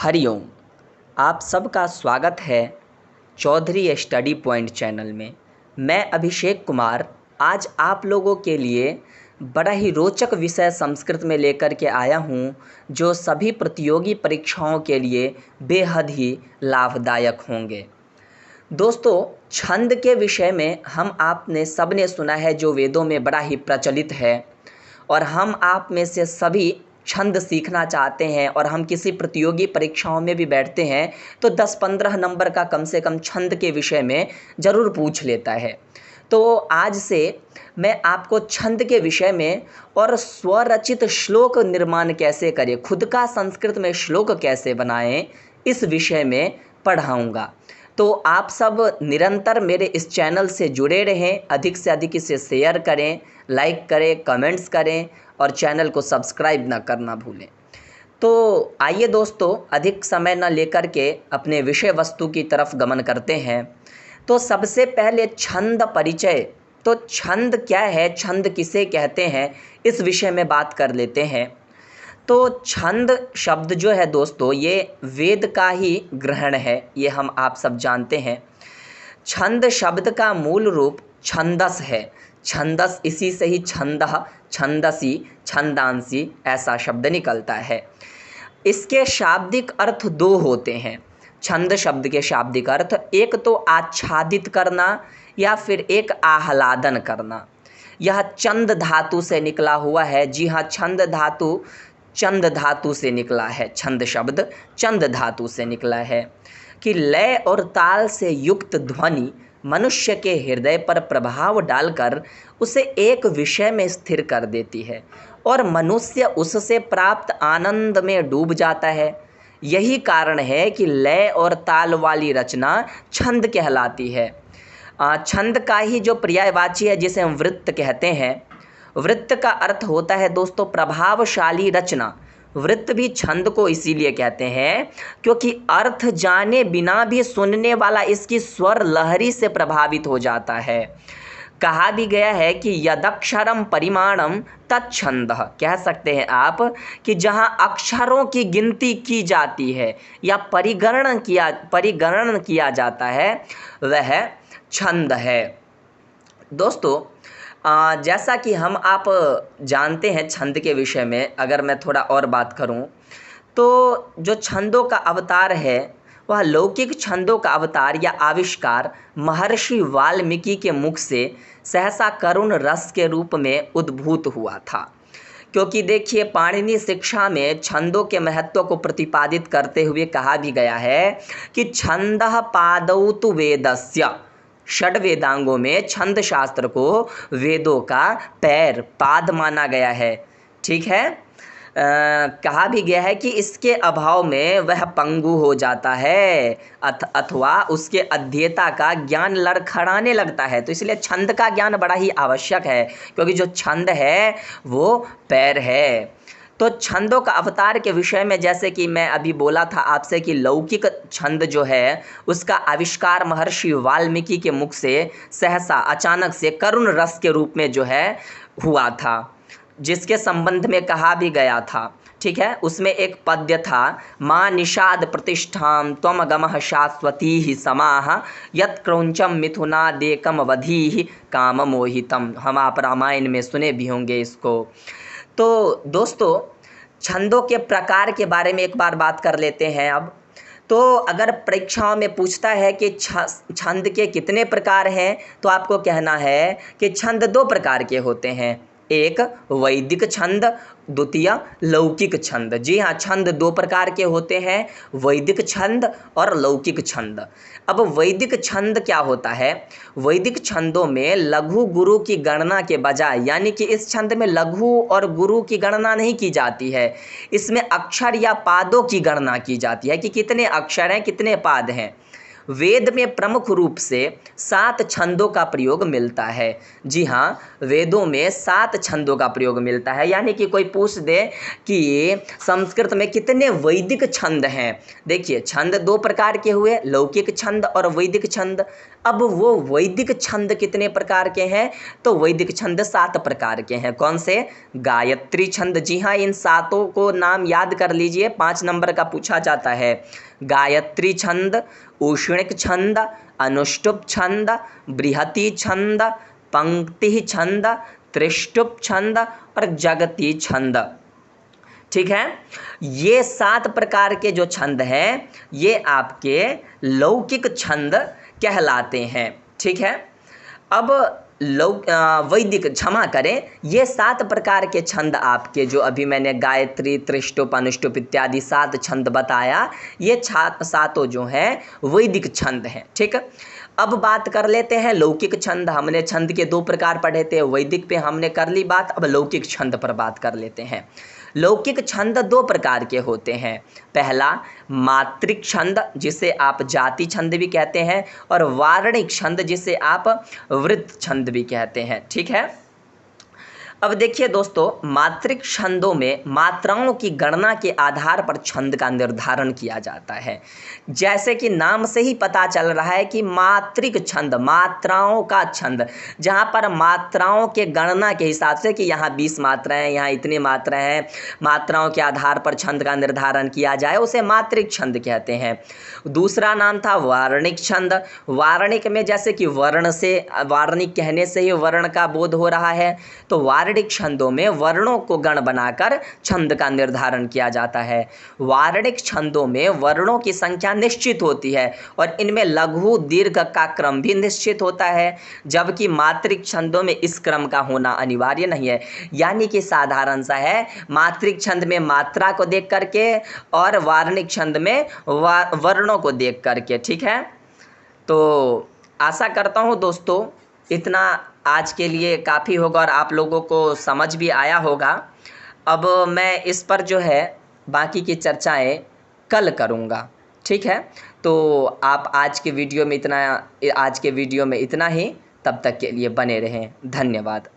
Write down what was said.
हरिओम। आप सबका स्वागत है चौधरी स्टडी पॉइंट चैनल में। मैं अभिषेक कुमार आज आप लोगों के लिए बड़ा ही रोचक विषय संस्कृत में लेकर के आया हूँ, जो सभी प्रतियोगी परीक्षाओं के लिए बेहद ही लाभदायक होंगे। दोस्तों, छंद के विषय में हम आपने सबने सुना है, जो वेदों में बड़ा ही प्रचलित है, और हम आप में से सभी छंद सीखना चाहते हैं और हम किसी प्रतियोगी परीक्षाओं में भी बैठते हैं तो 10-15 नंबर का कम से कम छंद के विषय में ज़रूर पूछ लेता है। तो आज से मैं आपको छंद के विषय में और स्वरचित श्लोक निर्माण कैसे करें, खुद का संस्कृत में श्लोक कैसे बनाएं, इस विषय में पढ़ाऊँगा। तो आप सब निरंतर मेरे इस चैनल से जुड़े रहें, अधिक से अधिक इसे शेयर करें, लाइक करें, कमेंट्स करें और चैनल को सब्सक्राइब ना करना भूलें। तो आइए दोस्तों, अधिक समय न लेकर के अपने विषय वस्तु की तरफ गमन करते हैं। तो सबसे पहले छंद परिचय। तो छंद क्या है, छंद किसे कहते हैं, इस विषय में बात कर लेते हैं। तो छंद शब्द जो है दोस्तों, ये वेद का ही ग्रहण है, ये हम आप सब जानते हैं। छंद शब्द का मूल रूप छंदस है। छंदस, इसी से ही छंदः, छंदसी, छंदांसी ऐसा शब्द निकलता है। इसके शाब्दिक अर्थ दो होते हैं। छंद शब्द के शाब्दिक अर्थ, एक तो आच्छादित करना या फिर एक आह्लादन करना। यह चंद धातु से निकला हुआ है। जी हाँ, छंद धातु चंद धातु से निकला है। छंद शब्द चंद धातु से निकला है कि लय और ताल से युक्त ध्वनि मनुष्य के हृदय पर प्रभाव डालकर उसे एक विषय में स्थिर कर देती है और मनुष्य उससे प्राप्त आनंद में डूब जाता है। यही कारण है कि लय और ताल वाली रचना छंद कहलाती है। छंद का ही जो पर्यायवाची है, जिसे हम वृत्त कहते हैं, वृत्त का अर्थ होता है दोस्तों प्रभावशाली रचना। वृत्त भी छंद को इसीलिए कहते हैं क्योंकि अर्थ जाने बिना भी सुनने वाला इसकी स्वर लहरी से प्रभावित हो जाता है। कहा भी गया है कि यदक्षरम परिमाणम तच्छंदः। कह सकते हैं आप कि जहां अक्षरों की गिनती की जाती है या परिगणन किया जाता है, वह छंद है। दोस्तों, जैसा कि हम आप जानते हैं, छंद के विषय में अगर मैं थोड़ा और बात करूं, तो जो छंदों का अवतार है, वह लौकिक छंदों का अवतार या आविष्कार महर्षि वाल्मीकि के मुख से सहसा करुण रस के रूप में उद्भूत हुआ था। क्योंकि देखिए, पाणिनि शिक्षा में छंदों के महत्व को प्रतिपादित करते हुए कहा भी गया है कि छंदः पादौ तु वेदस्य। षड वेदांगों में छंद शास्त्र को वेदों का पैर, पाद माना गया है। ठीक है, कहा भी गया है कि इसके अभाव में वह पंगु हो जाता है अथवा उसके अध्येता का ज्ञान लड़खड़ाने लगता है। तो इसलिए छंद का ज्ञान बड़ा ही आवश्यक है, क्योंकि जो छंद है वो पैर है। तो छंदों का अवतार के विषय में, जैसे कि मैं अभी बोला था आपसे कि लौकिक छंद जो है उसका आविष्कार महर्षि वाल्मीकि के मुख से सहसा अचानक से करुण रस के रूप में जो है हुआ था, जिसके संबंध में कहा भी गया था। ठीक है, उसमें एक पद्य था, माँ निषाद प्रतिष्ठाम त्वम गमः शाश्वती ही समाह यत् क्रौंचम मिथुनादेकम वधीहि काम मोहितम। हम आप रामायण में सुने भी होंगे इसको। तो दोस्तों, छंदों के प्रकार के बारे में एक बार बात कर लेते हैं अब। तो अगर परीक्षाओं में पूछता है कि छंद के कितने प्रकार हैं, तो आपको कहना है कि छंद दो प्रकार के होते हैं, एक वैदिक छंद, द्वितीय लौकिक छंद। जी हाँ, छंद दो प्रकार के होते हैं, वैदिक छंद और लौकिक छंद। अब वैदिक छंद क्या होता है? वैदिक छंदों में लघु गुरु की गणना के बजाय, यानी कि इस छंद में लघु और गुरु की गणना नहीं की जाती है, इसमें अक्षर या पादों की गणना की जाती है कि कितने अक्षर हैं, कितने पाद हैं। वेद में प्रमुख रूप से 7 छंदों का प्रयोग मिलता है। जी हाँ, वेदों में 7 छंदों का प्रयोग मिलता है। यानी कि कोई पूछ दे कि संस्कृत में कितने वैदिक छंद हैं, देखिए छंद दो प्रकार के हुए, लौकिक छंद और वैदिक छंद। अब वो वैदिक छंद कितने प्रकार के हैं? तो वैदिक छंद 7 प्रकार के हैं। कौन से? गायत्री छंद। जी हाँ, इन सातों को नाम याद कर लीजिए, 5 नंबर का पूछा जाता है। गायत्री छंद, औष्णिक छंद, अनुष्टुप छंद, बृहति छंद, पंक्ति छंद, त्रिष्टुप छंद और जगती छंद। ठीक है, ये 7 प्रकार के जो छंद हैं ये आपके लौकिक छंद कहलाते हैं। ठीक है, अब वैदिक, क्षमा करें, ये 7 प्रकार के छंद आपके जो अभी मैंने गायत्री, त्रिष्टुप, अनुष्टुप इत्यादि 7 छंद बताया, ये सातों जो हैं वैदिक छंद हैं। ठीक है, अब बात कर लेते हैं लौकिक छंद। हमने छंद के 2 प्रकार पढ़े थे, वैदिक पे हमने कर ली बात, अब लौकिक छंद पर बात कर लेते हैं। लौकिक छंद 2 प्रकार के होते हैं। पहला मात्रिक छंद, जिसे आप जाति छंद भी कहते हैं, और वार्णिक छंद, जिसे आप वृत्त छंद भी कहते हैं। ठीक है, अब देखिए दोस्तों, मात्रिक छंदों में मात्राओं की गणना के आधार पर छंद का निर्धारण किया जाता है। जैसे कि नाम से ही पता चल रहा है कि मात्रिक छंद, मात्राओं का छंद, जहाँ पर मात्राओं के गणना के हिसाब से कि यहाँ 20 मात्राएं, यहाँ इतनी मात्राएं हैं, मात्राओं के आधार पर छंद का निर्धारण किया जाए, उसे मात्रिक छंद कहते हैं। दूसरा नाम था वार्णिक छंद। वार्णिक में जैसे कि वर्ण से, वार्णिक कहने से ही वर्ण का बोध हो रहा है, तो वार्णिक छंदों में वर्णों को गण बनाकर छंद का निर्धारण किया जाता है। वार्णिक छंदों में वर्णों की संख्या निश्चित होती है और इनमें लघु दीर्घ का क्रम भी निश्चित होता है, जबकि मात्रिक छंदों में इस क्रम का होना अनिवार्य नहीं है। यानी कि साधारण सा है, मात्रिक छंद में मात्रा को देख करके और वार्णिक छंद में वर्णों को देख करके। ठीक है, तो आशा करता हूँ दोस्तों इतना आज के लिए काफ़ी होगा और आप लोगों को समझ भी आया होगा। अब मैं इस पर जो है बाकी की चर्चाएं कल करूँगा। ठीक है, तो आप आज के वीडियो में इतना ही। तब तक के लिए बने रहें। धन्यवाद।